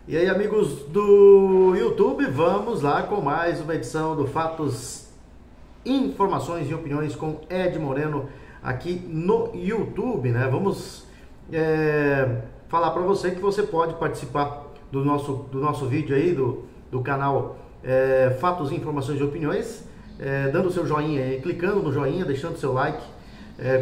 E aí, amigos do YouTube, vamos lá com mais uma edição do Fatos, Informações e Opiniões com Ed Moreno aqui no YouTube, né? Vamos falar para você que você pode participar do nosso vídeo aí, do canal Fatos, Informações e Opiniões, dando seu joinha aí, clicando no joinha, deixando seu like,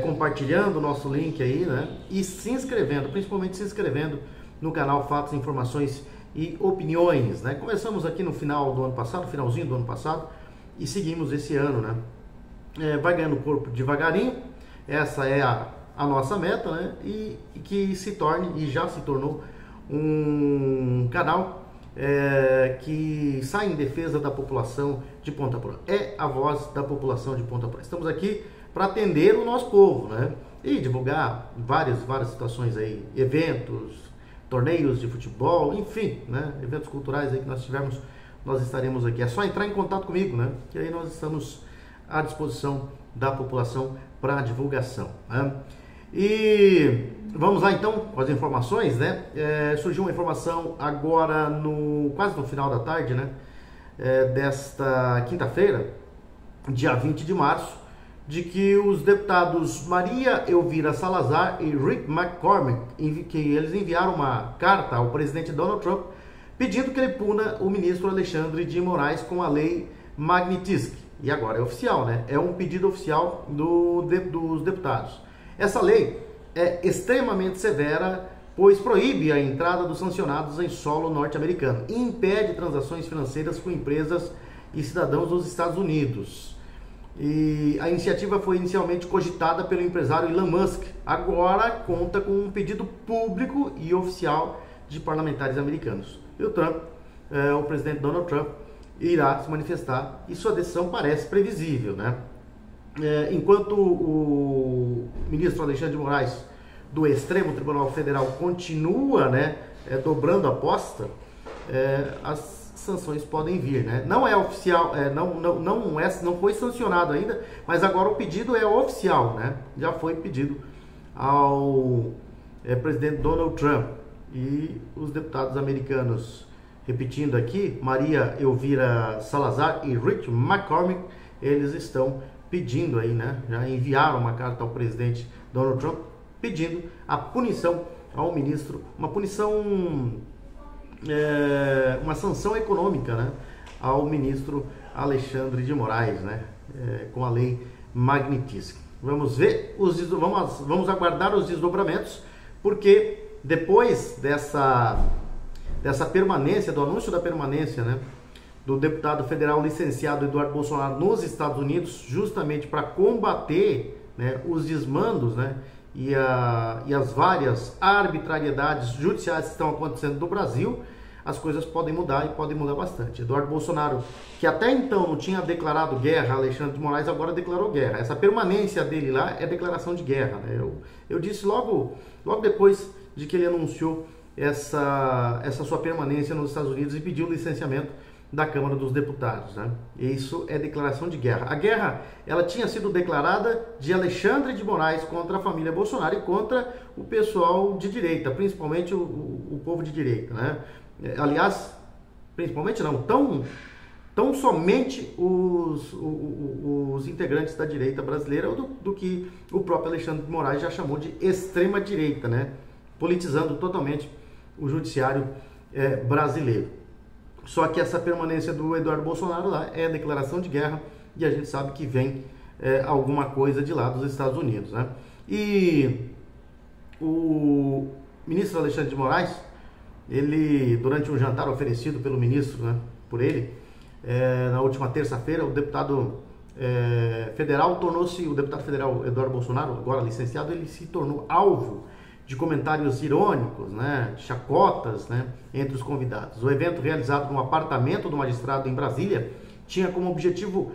compartilhando o nosso link aí, né? E se inscrevendo, principalmente se inscrevendo no canal Fatos, Informações e Opiniões, né? Começamos aqui no final do ano passado, finalzinho do ano passado, e seguimos esse ano, né? Vai ganhando corpo devagarinho, essa é a nossa meta, né? E que se torne, e já se tornou, um canal que sai em defesa da população de Ponta Porã. É a voz da população de Ponta Porã. Estamos aqui para atender o nosso povo, né? E divulgar várias situações aí, eventos, torneios de futebol, enfim, né? Eventos culturais aí que nós tivermos, nós estaremos aqui. É só entrar em contato comigo, né? Que aí nós estamos à disposição da população para divulgação, né? E vamos lá então com as informações, né? Surgiu uma informação agora quase no final da tarde, né? Desta quinta-feira, dia 20 de março, de que os deputados Maria Elvira Salazar e Rick McCormick, que eles enviaram uma carta ao presidente Donald Trump pedindo que ele puna o ministro Alexandre de Moraes com a lei Magnitsky. E agora é oficial, né? É um pedido oficial dos deputados. Essa lei é extremamente severa, pois proíbe a entrada dos sancionados em solo norte-americano e impede transações financeiras com empresas e cidadãos dos Estados Unidos. E a iniciativa foi inicialmente cogitada pelo empresário Elon Musk, agora conta com um pedido público e oficial de parlamentares americanos. E o presidente Donald Trump, irá se manifestar e sua decisão parece previsível, né? Enquanto o ministro Alexandre de Moraes, do Extremo Tribunal Federal, continua, né, dobrando a aposta, as sanções podem vir, né? Não é oficial, não foi sancionado ainda, mas agora o pedido é oficial, né? Já foi pedido ao presidente Donald Trump e os deputados americanos, repetindo aqui, Maria Elvira Salazar e Rick McCormick, eles estão pedindo aí, né? Já enviaram uma carta ao presidente Donald Trump pedindo a punição ao ministro, uma punição, uma sanção econômica, né, ao ministro Alexandre de Moraes, né, com a lei Magnitsky. Vamos ver, vamos aguardar os desdobramentos, porque depois dessa permanência, do anúncio da permanência, né, do deputado federal licenciado Eduardo Bolsonaro nos Estados Unidos, justamente para combater, né, os desmandos, né, e as várias arbitrariedades judiciais que estão acontecendo no Brasil, as coisas podem mudar e podem mudar bastante. Eduardo Bolsonaro, que até então não tinha declarado guerra a Alexandre de Moraes, agora declarou guerra. Essa permanência dele lá é declaração de guerra, né? Eu disse logo depois de que ele anunciou essa sua permanência nos Estados Unidos e pediu o licenciamento da Câmara dos Deputados, né? Isso é declaração de guerra. A guerra, ela tinha sido declarada de Alexandre de Moraes contra a família Bolsonaro e contra o pessoal de direita, principalmente o povo de direita, né? Aliás, principalmente não, tão somente os integrantes da direita brasileira do que o próprio Alexandre de Moraes já chamou de extrema direita, né? Politizando totalmente o judiciário brasileiro. Só que essa permanência do Eduardo Bolsonaro lá é declaração de guerra e a gente sabe que vem alguma coisa de lá dos Estados Unidos, né? E o ministro Alexandre de Moraes, ele, durante um jantar oferecido pelo ministro, né, por ele, na última terça-feira, o deputado federal Eduardo Bolsonaro, agora licenciado, ele se tornou alvo de comentários irônicos, né, chacotas, né, entre os convidados. O evento, realizado no apartamento do magistrado em Brasília, tinha como objetivo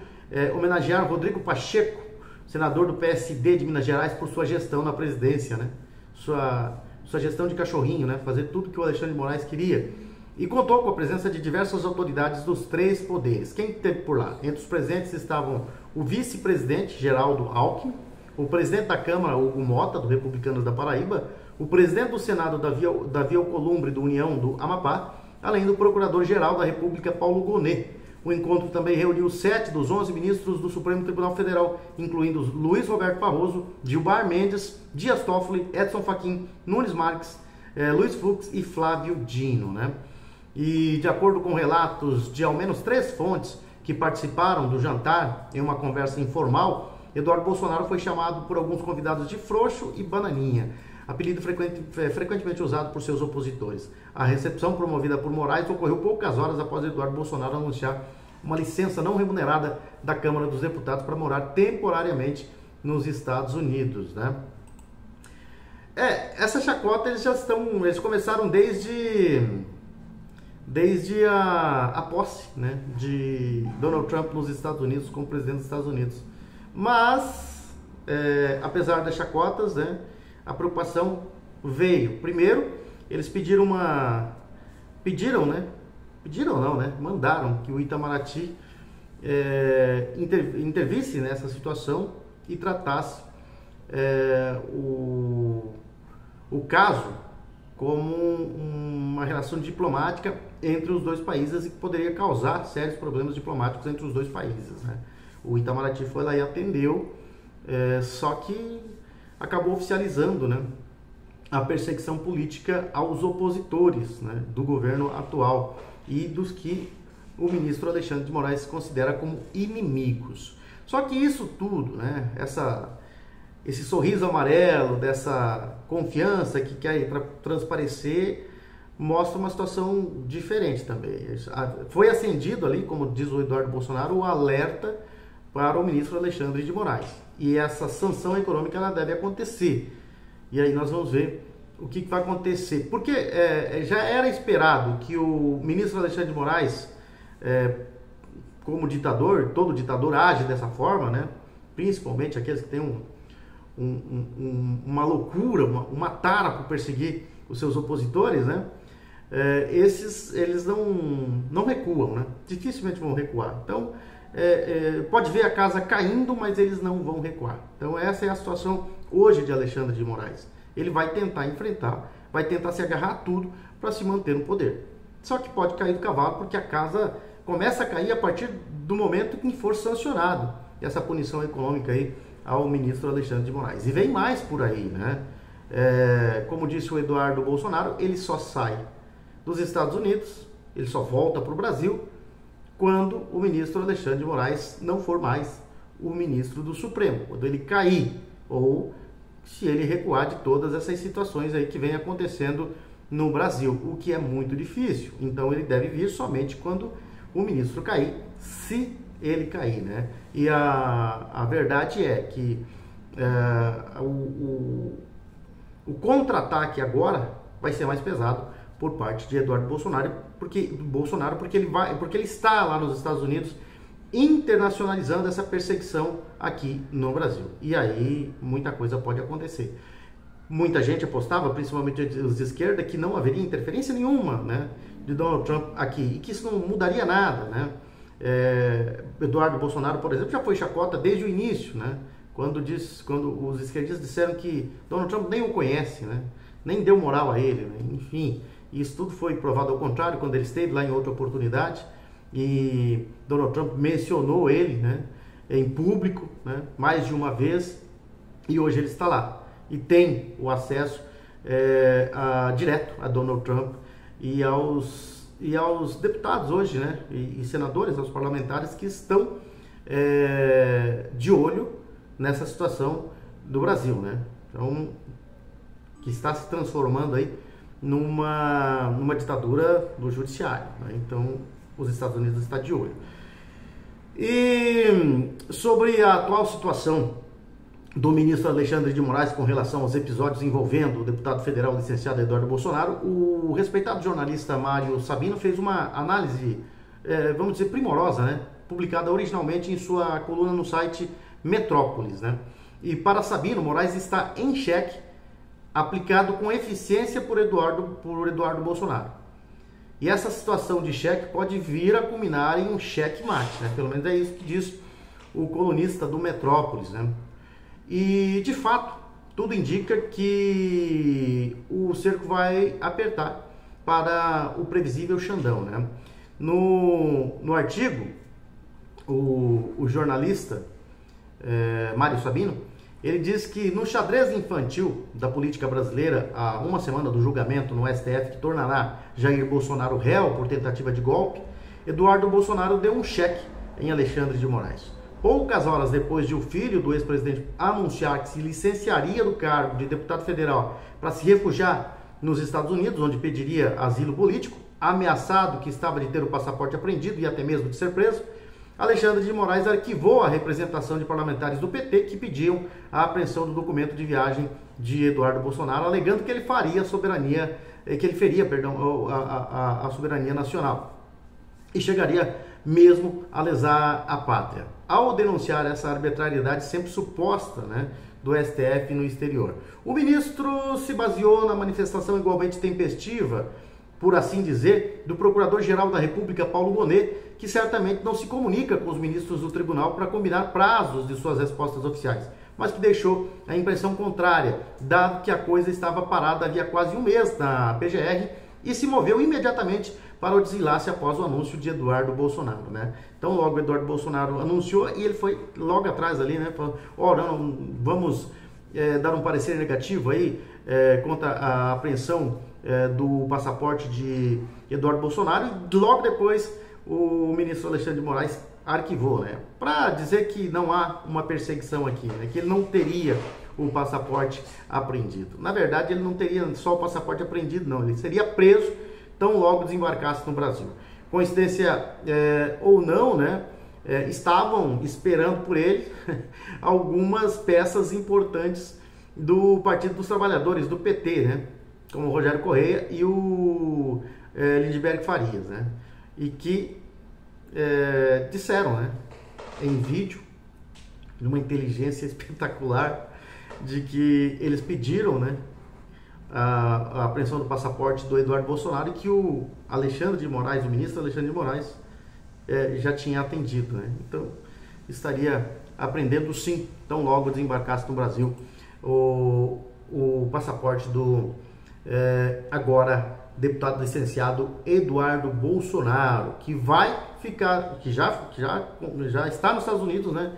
homenagear Rodrigo Pacheco, senador do PSD de Minas Gerais, por sua gestão na presidência, né, sua gestão de cachorrinho, né, fazer tudo que o Alexandre de Moraes queria. E contou com a presença de diversas autoridades dos três poderes. Quem esteve por lá? Entre os presentes estavam o vice-presidente Geraldo Alckmin, o presidente da Câmara, Hugo Mota, do Republicanos da Paraíba, o presidente do Senado, Davi Alcolumbre, do União do Amapá, além do Procurador-Geral da República, Paulo Gonet. O encontro também reuniu 7 dos 11 ministros do Supremo Tribunal Federal, incluindo Luiz Roberto Barroso, Gilmar Mendes, Dias Toffoli, Edson Fachin, Nunes Marques, Luiz Fux e Flávio Dino, né? E de acordo com relatos de ao menos 3 fontes que participaram do jantar em uma conversa informal, Eduardo Bolsonaro foi chamado por alguns convidados de frouxo e bananinha, apelido frequentemente usado por seus opositores. A recepção promovida por Moraes ocorreu poucas horas após Eduardo Bolsonaro anunciar uma licença não remunerada da Câmara dos Deputados para morar temporariamente nos Estados Unidos, né? Essa chacota eles começaram desde a posse, né, de Donald Trump nos Estados Unidos como presidente dos Estados Unidos. Mas, apesar das chacotas, né, a preocupação veio. Primeiro, eles mandaram que o Itamaraty intervisse nessa situação e tratasse o caso como uma relação diplomática entre os dois países e que poderia causar sérios problemas diplomáticos entre os dois países, né? O Itamaraty foi lá e atendeu, só que acabou oficializando, né, a perseguição política aos opositores, né, do governo atual e dos que o ministro Alexandre de Moraes considera como inimigos. Só que isso tudo, né, esse sorriso amarelo, dessa confiança que quer transparecer, mostra uma situação diferente também. Foi acendido ali, como diz o Eduardo Bolsonaro, o alerta para o ministro Alexandre de Moraes. E essa sanção econômica ela deve acontecer. E aí nós vamos ver o que vai acontecer. Porque já era esperado que o ministro Alexandre de Moraes, como ditador, todo ditador age dessa forma, né? Principalmente aqueles que têm uma loucura, uma tara por perseguir os seus opositores, né? Eles não recuam, né? Dificilmente vão recuar. Então, pode ver a casa caindo, mas eles não vão recuar. Então, essa é a situação hoje de Alexandre de Moraes. Ele vai tentar enfrentar, vai tentar se agarrar a tudo para se manter no poder. Só que pode cair do cavalo, porque a casa começa a cair a partir do momento em que for sancionado essa punição econômica aí ao ministro Alexandre de Moraes. E vem mais por aí, né? Como disse o Eduardo Bolsonaro, ele só sai dos Estados Unidos, ele só volta para o Brasil quando o ministro Alexandre de Moraes não for mais o ministro do Supremo, quando ele cair, ou se ele recuar de todas essas situações aí que vem acontecendo no Brasil, o que é muito difícil. Então ele deve vir somente quando o ministro cair, se ele cair, né? E a verdade é que o contra-ataque agora vai ser mais pesado por parte de Eduardo Bolsonaro, porque ele está lá nos Estados Unidos internacionalizando essa perseguição aqui no Brasil. E aí muita coisa pode acontecer. Muita gente apostava, principalmente os de esquerda, que não haveria interferência nenhuma, né, de Donald Trump aqui, e que isso não mudaria nada, né? Eduardo Bolsonaro, por exemplo, já foi chacota desde o início, né? Quando os esquerdistas disseram que Donald Trump nem o conhece, né? Nem deu moral a ele, né? Enfim, isso tudo foi provado ao contrário quando ele esteve lá em outra oportunidade e Donald Trump mencionou ele, né, em público, né, mais de uma vez, e hoje ele está lá e tem o acesso direto a Donald Trump e aos deputados hoje, né, e senadores, aos parlamentares que estão de olho nessa situação do Brasil, né? Então, que está se transformando aí numa ditadura do judiciário, né? Então, os Estados Unidos estão de olho. E sobre a atual situação do ministro Alexandre de Moraes com relação aos episódios envolvendo o deputado federal licenciado Eduardo Bolsonaro, o respeitado jornalista Mário Sabino fez uma análise, vamos dizer, primorosa, né? Publicada originalmente em sua coluna no site Metrópolis, né? E para Sabino, Moraes está em xeque, aplicado com eficiência por Eduardo Bolsonaro. E essa situação de xeque pode vir a culminar em um xeque-mate, né? Pelo menos é isso que diz o colunista do Metrópolis, né? E, de fato, tudo indica que o cerco vai apertar para o previsível Xandão, né? No artigo, o jornalista Mário Sabino, ele diz que no xadrez infantil da política brasileira, há uma semana do julgamento no STF que tornará Jair Bolsonaro réu por tentativa de golpe, Eduardo Bolsonaro deu um cheque em Alexandre de Moraes. Poucas horas depois de o filho do ex-presidente anunciar que se licenciaria do cargo de deputado federal para se refugiar nos Estados Unidos, onde pediria asilo político, ameaçado que estava de ter o passaporte apreendido e até mesmo de ser preso, Alexandre de Moraes arquivou a representação de parlamentares do PT que pediam a apreensão do documento de viagem de Eduardo Bolsonaro, alegando que ele feria a soberania nacional e chegaria mesmo a lesar a pátria. Ao denunciar essa arbitrariedade sempre suposta, né, do STF no exterior, o ministro se baseou na manifestação igualmente tempestiva, por assim dizer, do Procurador-Geral da República, Paulo Gonet, que certamente não se comunica com os ministros do tribunal para combinar prazos de suas respostas oficiais, mas que deixou a impressão contrária, dado que a coisa estava parada havia quase um mês na PGR e se moveu imediatamente para o desenlace após o anúncio de Eduardo Bolsonaro, né? Então logo Eduardo Bolsonaro anunciou e ele foi logo atrás ali, né? Falou, vamos dar um parecer negativo aí contra a apreensão do passaporte de Eduardo Bolsonaro, e logo depois o ministro Alexandre de Moraes arquivou, né? Para dizer que não há uma perseguição aqui, né? Que ele não teria o passaporte apreendido. Na verdade, ele não teria só o passaporte apreendido, não. Ele seria preso tão logo desembarcasse no Brasil. Coincidência ou não, né? Estavam esperando por ele algumas peças importantes do Partido dos Trabalhadores, do PT, né? Como o Rogério Correia e o Lindbergh Farias, né? E que disseram, né, em vídeo, numa inteligência espetacular, de que eles pediram, né, a apreensão do passaporte do Eduardo Bolsonaro e que o Alexandre de Moraes, o ministro Alexandre de Moraes, já tinha atendido, né? Então, estaria apreendendo sim, tão logo desembarcasse no Brasil, o passaporte do agora deputado licenciado Eduardo Bolsonaro, que vai ficar, que já está nos Estados Unidos, né?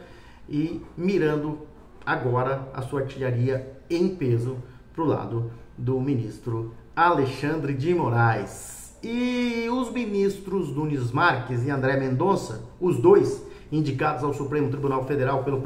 E mirando agora a sua artilharia em peso para o lado do ministro Alexandre de Moraes. E os ministros Nunes Marques e André Mendonça, os dois indicados ao Supremo Tribunal Federal pelo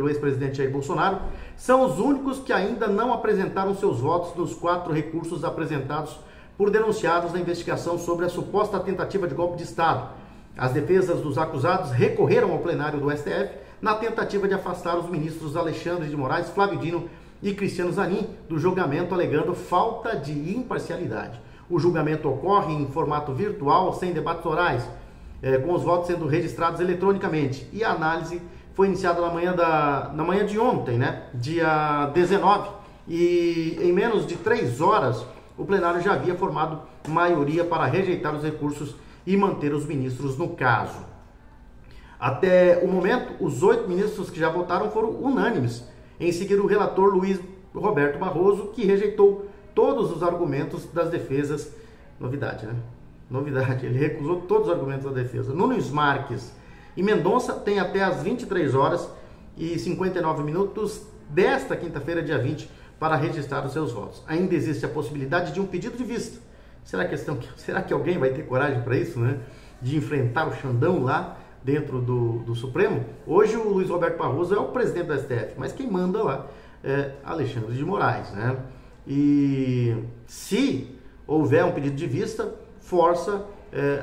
ex-presidente Jair Bolsonaro, são os únicos que ainda não apresentaram seus votos nos 4 recursos apresentados por denunciados na investigação sobre a suposta tentativa de golpe de Estado. As defesas dos acusados recorreram ao plenário do STF na tentativa de afastar os ministros Alexandre de Moraes, Flávio Dino e Cristiano Zanin do julgamento, alegando falta de imparcialidade. O julgamento ocorre em formato virtual, sem debates orais, com os votos sendo registrados eletronicamente. E a análise foi iniciada na manhã de ontem, né, dia 19, e em menos de 3 horas o plenário já havia formado maioria para rejeitar os recursos e manter os ministros no caso. Até o momento, os 8 ministros que já votaram foram unânimes em seguir o relator Luiz Roberto Barroso, que rejeitou todos os argumentos das defesas. Novidade, né? Novidade, ele recusou todos os argumentos da defesa. Nunes Marques e Mendonça têm até as 23 horas e 59 minutos desta quinta-feira, dia 20, para registrar os seus votos. Ainda existe a possibilidade de um pedido de vista. Será que alguém vai ter coragem para isso, né? De enfrentar o Xandão lá dentro do Supremo? Hoje o Luiz Roberto Barroso é o presidente do STF, mas quem manda lá é Alexandre de Moraes, né? E se houver um pedido de vista, força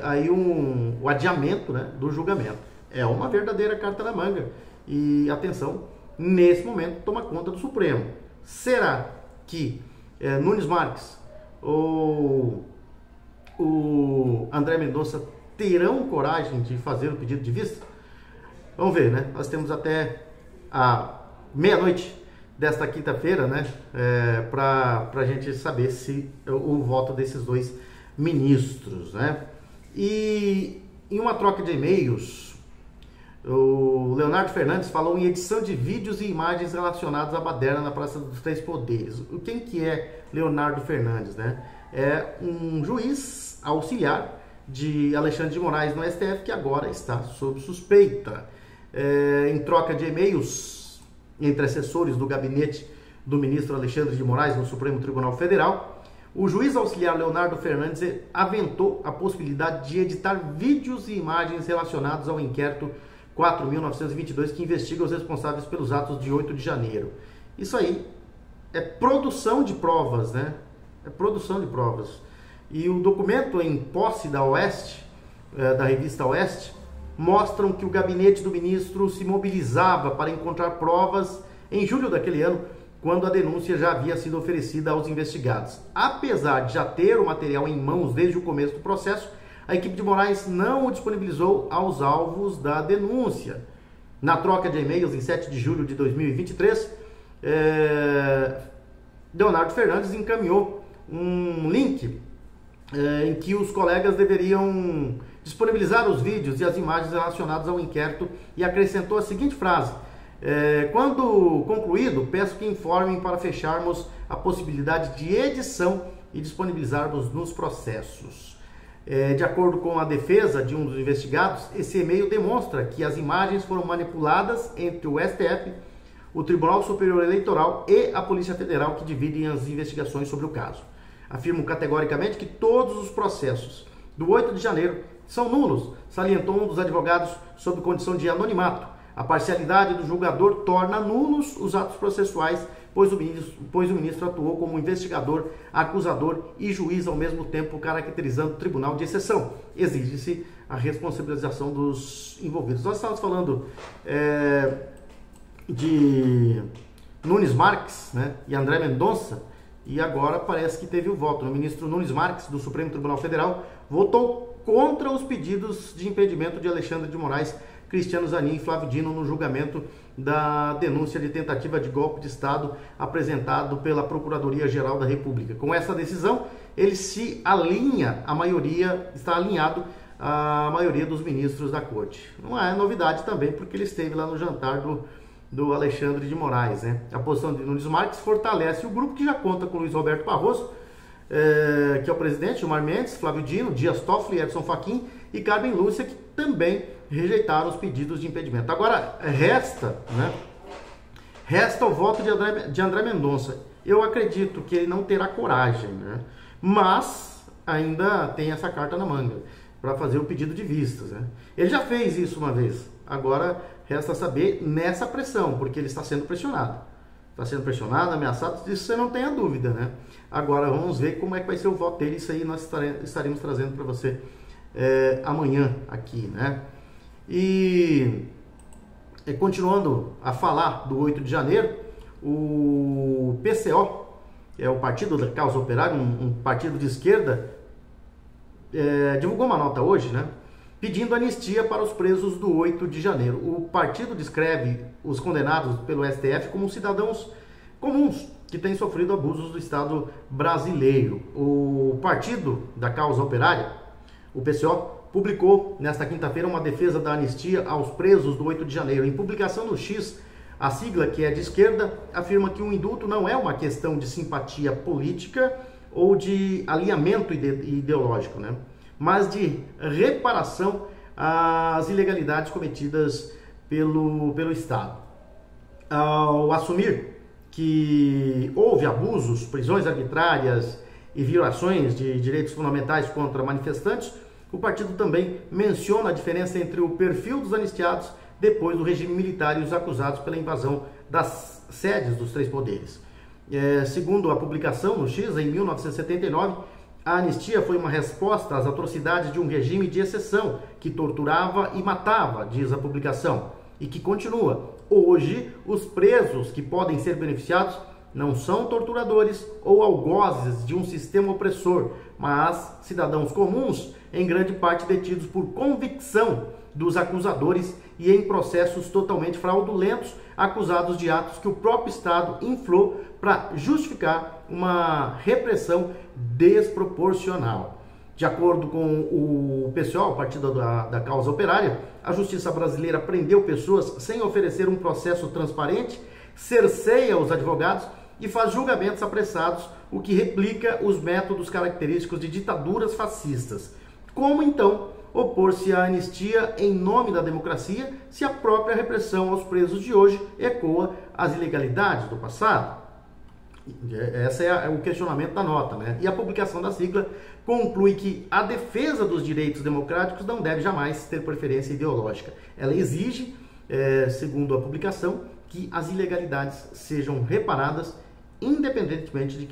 aí o adiamento, né, do julgamento. É uma verdadeira carta na manga. E atenção, nesse momento toma conta do Supremo. Será que Nunes Marques ou o André Mendonça terão coragem de fazer o pedido de vista? Vamos ver, né? Nós temos até a meia-noite desta quinta-feira, né, para a gente saber se o voto desses 2 ministros, né? E em uma troca de e-mails, o Leonardo Fernandes falou em edição de vídeos e imagens relacionados à baderna na Praça dos Três Poderes. Quem que é Leonardo Fernandes, né? é um juiz auxiliar de Alexandre de Moraes no STF que agora está sob suspeita. Em troca de e-mails entre assessores do gabinete do ministro Alexandre de Moraes no Supremo Tribunal Federal, o juiz auxiliar Leonardo Fernandes aventou a possibilidade de editar vídeos e imagens relacionados ao inquérito 4.922 que investiga os responsáveis pelos atos de 8 de janeiro. Isso aí é produção de provas, né? É produção de provas. E o documento em posse da Oeste, da revista Oeste, mostram que o gabinete do ministro se mobilizava para encontrar provas em julho daquele ano, quando a denúncia já havia sido oferecida aos investigados. Apesar de já ter o material em mãos desde o começo do processo, a equipe de Moraes não o disponibilizou aos alvos da denúncia. Na troca de e-mails em 7 de julho de 2023, Leonardo Fernandes encaminhou um link em que os colegas deveriam disponibilizar os vídeos e as imagens relacionadas ao inquérito e acrescentou a seguinte frase: quando concluído, peço que informem para fecharmos a possibilidade de edição e disponibilizarmos nos processos. De acordo com a defesa de um dos investigados, esse e-mail demonstra que as imagens foram manipuladas entre o STF, o Tribunal Superior Eleitoral e a Polícia Federal, que dividem as investigações sobre o caso. Afirmo categoricamente que todos os processos do 8 de janeiro são nulos, salientou um dos advogados sob condição de anonimato. A parcialidade do julgador torna nulos os atos processuais, pois o ministro atuou como investigador, acusador e juiz ao mesmo tempo, caracterizando o tribunal de exceção. Exige-se a responsabilização dos envolvidos. Nós estávamos falando de Nunes Marques, né, e André Mendonça, e agora parece que teve o voto. O ministro Nunes Marques, do Supremo Tribunal Federal, votou contra os pedidos de impedimento de Alexandre de Moraes, Cristiano Zanin e Flávio Dino no julgamento da denúncia de tentativa de golpe de Estado apresentado pela Procuradoria-Geral da República. Com essa decisão, ele se alinha, está alinhado à maioria dos ministros da Corte. Não é novidade também, porque ele esteve lá no jantar do Alexandre de Moraes, né? A posição de Nunes Marques fortalece o grupo, que já conta com Luiz Roberto Barroso, que é o presidente, Gilmar Mendes, Flávio Dino, Dias Toffoli, Edson Fachin e Carmen Lúcia, que também rejeitaram os pedidos de impedimento. Agora, resta o voto de André Mendonça. Eu acredito que ele não terá coragem, né? Mas ainda tem essa carta na manga para fazer o pedido de vistas, né? Ele já fez isso uma vez. Agora resta saber nessa pressão, porque ele está sendo pressionado. Está sendo pressionado, ameaçado, disso você não tenha dúvida, né? Agora vamos ver como é que vai ser o voto dele. Isso aí nós estaremos trazendo para você amanhã aqui, né? E continuando a falar do 8 de janeiro, o PCO, o Partido da Causa Operária, um partido de esquerda, divulgou uma nota hoje, né, pedindo anistia para os presos do 8 de janeiro. O partido descreve os condenados pelo STF como cidadãos comuns que têm sofrido abusos do Estado brasileiro. O Partido da Causa Operária, o PCO, publicou nesta quinta-feira uma defesa da anistia aos presos do 8 de janeiro. Em publicação no X, a sigla, que é de esquerda, afirma que o indulto não é uma questão de simpatia política ou de alinhamento ideológico, né, mas de reparação às ilegalidades cometidas pelo Estado. Ao assumir que houve abusos, prisões arbitrárias e violações de direitos fundamentais contra manifestantes, o partido também menciona a diferença entre o perfil dos anistiados depois do regime militar e os acusados pela invasão das sedes dos três poderes. Segundo a publicação no X, em 1979, a anistia foi uma resposta às atrocidades de um regime de exceção que torturava e matava, diz a publicação, e que continua. Hoje, os presos que podem ser beneficiados não são torturadores ou algozes de um sistema opressor, mas cidadãos comuns, em grande parte detidos por convicção dos acusadores e em processos totalmente fraudulentos, acusados de atos que o próprio Estado inflou para justificar uma repressão desproporcional. De acordo com o PCO, o Partido da Causa Operária, a justiça brasileira prendeu pessoas sem oferecer um processo transparente, cerceia os advogados e faz julgamentos apressados, o que replica os métodos característicos de ditaduras fascistas. Como então opor-se à anistia em nome da democracia se a própria repressão aos presos de hoje ecoa as ilegalidades do passado? Esse é o questionamento da nota, né? E a publicação da sigla conclui que a defesa dos direitos democráticos não deve jamais ter preferência ideológica. Ela exige, segundo a publicação, que as ilegalidades sejam reparadas independentemente de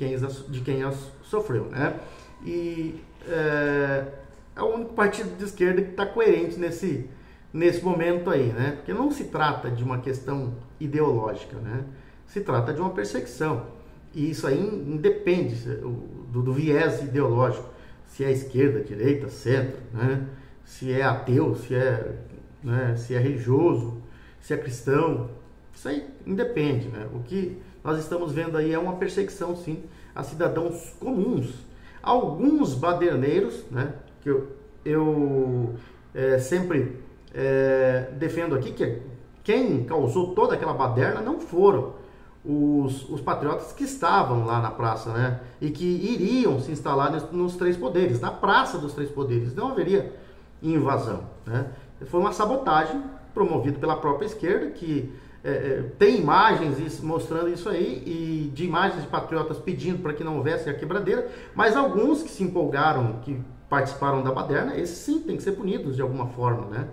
quem as sofreu, né? E é o único partido de esquerda que está coerente nesse momento aí, né? Porque não se trata de uma questão ideológica, né? Se trata de uma perseguição. E isso aí independe do viés ideológico, se é esquerda, direita, centro, né? Se é ateu, se é religioso, se é cristão, isso aí independe, né? O que nós estamos vendo aí é uma perseguição, sim, a cidadãos comuns. Alguns baderneiros, né? Que eu sempre defendo aqui que quem causou toda aquela baderna não foram os patriotas que estavam lá na praça, né? E que iriam se instalar nos Três Poderes, na Praça dos Três Poderes. Não haveria invasão, né? Foi uma sabotagem promovida pela própria esquerda, que tem imagens mostrando isso aí, e de imagens de patriotas pedindo para que não houvesse a quebradeira, mas alguns que se empolgaram, que participaram da baderna, esses sim têm que ser punidos de alguma forma, né?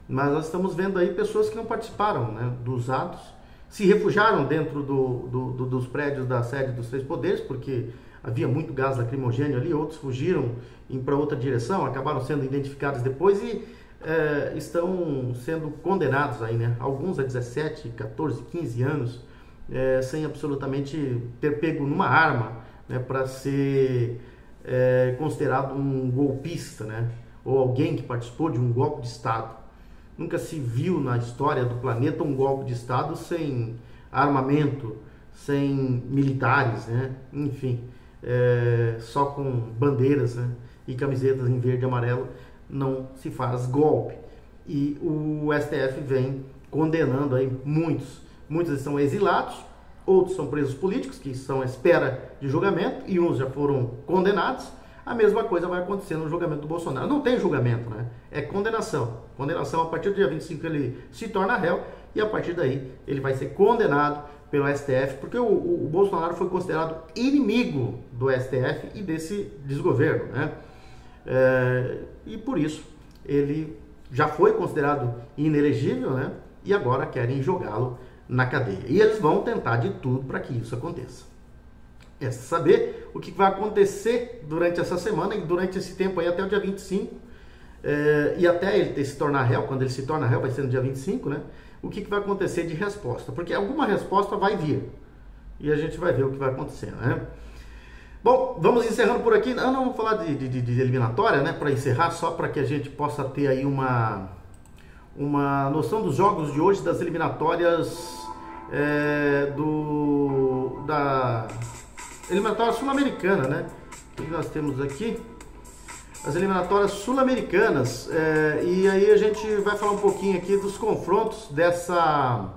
Mas nós estamos vendo aí pessoas que não participaram, né, dos atos, se refugiaram dentro dos prédios da sede dos Três Poderes, porque havia muito gás lacrimogêneo ali, outros fugiram para outra direção, acabaram sendo identificados depois e estão sendo condenados aí, né? Alguns a 17, 14, 15 anos, sem absolutamente ter pego numa arma, né, para ser considerado um golpista, né? Ou alguém que participou de um golpe de Estado. Nunca se viu na história do planeta um golpe de Estado sem armamento, sem militares, né? Enfim, só com bandeiras, né, e camisetas em verde e amarelo não se faz golpe. E o STF vem condenando aí muitos estão exilados, outros são presos políticos que estão à espera de julgamento e uns já foram condenados. A mesma coisa vai acontecer no julgamento do Bolsonaro. Não tem julgamento, né? É condenação. Condenação, a partir do dia 25 ele se torna réu e a partir daí ele vai ser condenado pelo STF, porque o Bolsonaro foi considerado inimigo do STF e desse desgoverno, né? E por isso ele já foi considerado inelegível, né? E agora querem jogá-lo na cadeia. E eles vão tentar de tudo para que isso aconteça. É saber o que vai acontecer durante essa semana e durante esse tempo aí até o dia 25, e até ele se tornar réu. Quando ele se torna réu vai ser no dia 25, né? O que vai acontecer de resposta, porque alguma resposta vai vir e a gente vai ver o que vai acontecer, né? Bom, vamos encerrando por aqui. Não vamos falar de eliminatória, né? Para encerrar, só para que a gente possa ter aí uma noção dos jogos de hoje, das eliminatórias da eliminatória sul-americana, né? O que nós temos aqui? As eliminatórias sul-americanas. E aí a gente vai falar um pouquinho aqui dos confrontos dessa...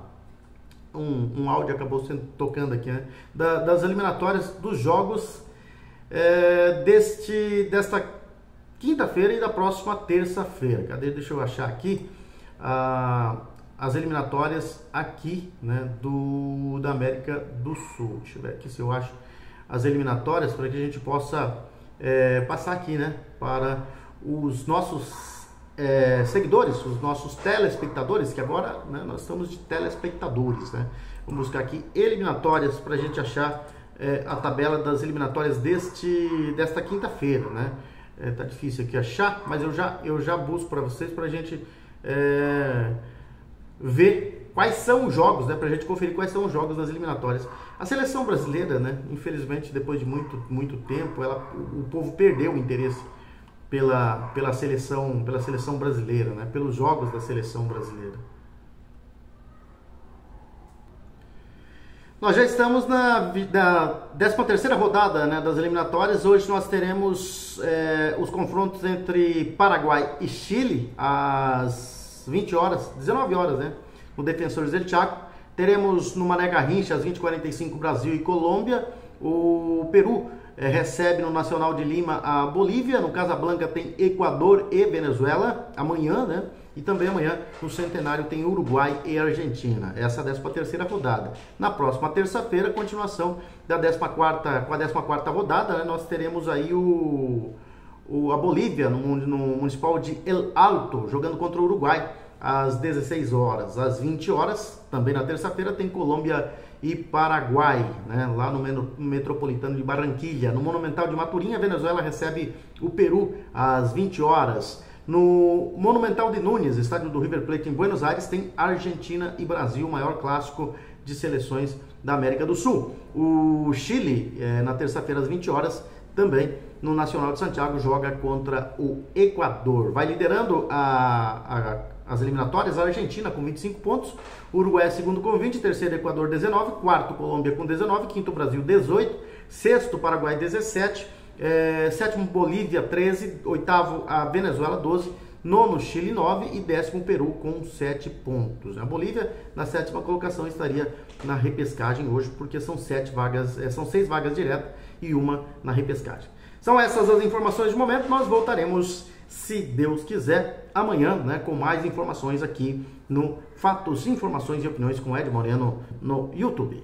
Um áudio acabou sendo tocando aqui, né? Das eliminatórias dos jogos desta quinta-feira e da próxima terça-feira. Cadê? Deixa eu achar aqui as eliminatórias aqui, né? Da América do Sul. Deixa eu ver aqui se eu acho as eliminatórias para que a gente possa passar aqui, né, para os nossos seguidores, os nossos telespectadores, que agora, né, nós estamos de telespectadores, né? Vamos buscar aqui eliminatórias para a gente achar a tabela das eliminatórias desta quinta-feira, né? Tá difícil aqui achar, mas eu já busco para vocês, para a gente ver quais são os jogos, né, para a gente conferir quais são os jogos das eliminatórias. A seleção brasileira, né, infelizmente, depois de muito tempo, o povo perdeu o interesse pela seleção brasileira, né, pelos jogos da seleção brasileira. Nós já estamos na 13ª rodada, né, das eliminatórias. Hoje nós teremos os confrontos entre Paraguai e Chile às 20 horas, 19 horas, né? O Defensores del Chaco. Teremos no Mané Garrincha, às 20h45, Brasil e Colômbia. O Peru recebe no Nacional de Lima a Bolívia. No Casablanca tem Equador e Venezuela, amanhã, né? E também amanhã, no Centenário, tem Uruguai e Argentina. Essa é a 13ª rodada. Na próxima terça-feira, continuação da 14ª rodada, né? Nós teremos aí a Bolívia, no Municipal de El Alto, jogando contra o Uruguai, às 16 horas. Às 20 horas, também na terça-feira, tem Colômbia e Paraguai, né? Lá no Metropolitano de Barranquilla. No Monumental de Maturim, a Venezuela recebe o Peru às 20 horas. No Monumental de Núñez, estádio do River Plate em Buenos Aires, tem Argentina e Brasil, o maior clássico de seleções da América do Sul. O Chile, na terça-feira às 20 horas, também no Nacional de Santiago, joga contra o Equador. Vai liderando as eliminatórias, a Argentina com 25 pontos, o Uruguai é segundo com 20, terceiro Equador 19, quarto Colômbia com 19, quinto Brasil 18, sexto Paraguai 17, sétimo Bolívia 13, oitavo a Venezuela 12, nono Chile 9 e décimo Peru com 7 pontos. A Bolívia na sétima colocação estaria na repescagem hoje, porque são 6 vagas diretas e uma na repescagem. São essas as informações de momento. Nós voltaremos, se Deus quiser, amanhã, né, com mais informações aqui no Fatos, Informações e Opiniões com Ed Moreno no YouTube.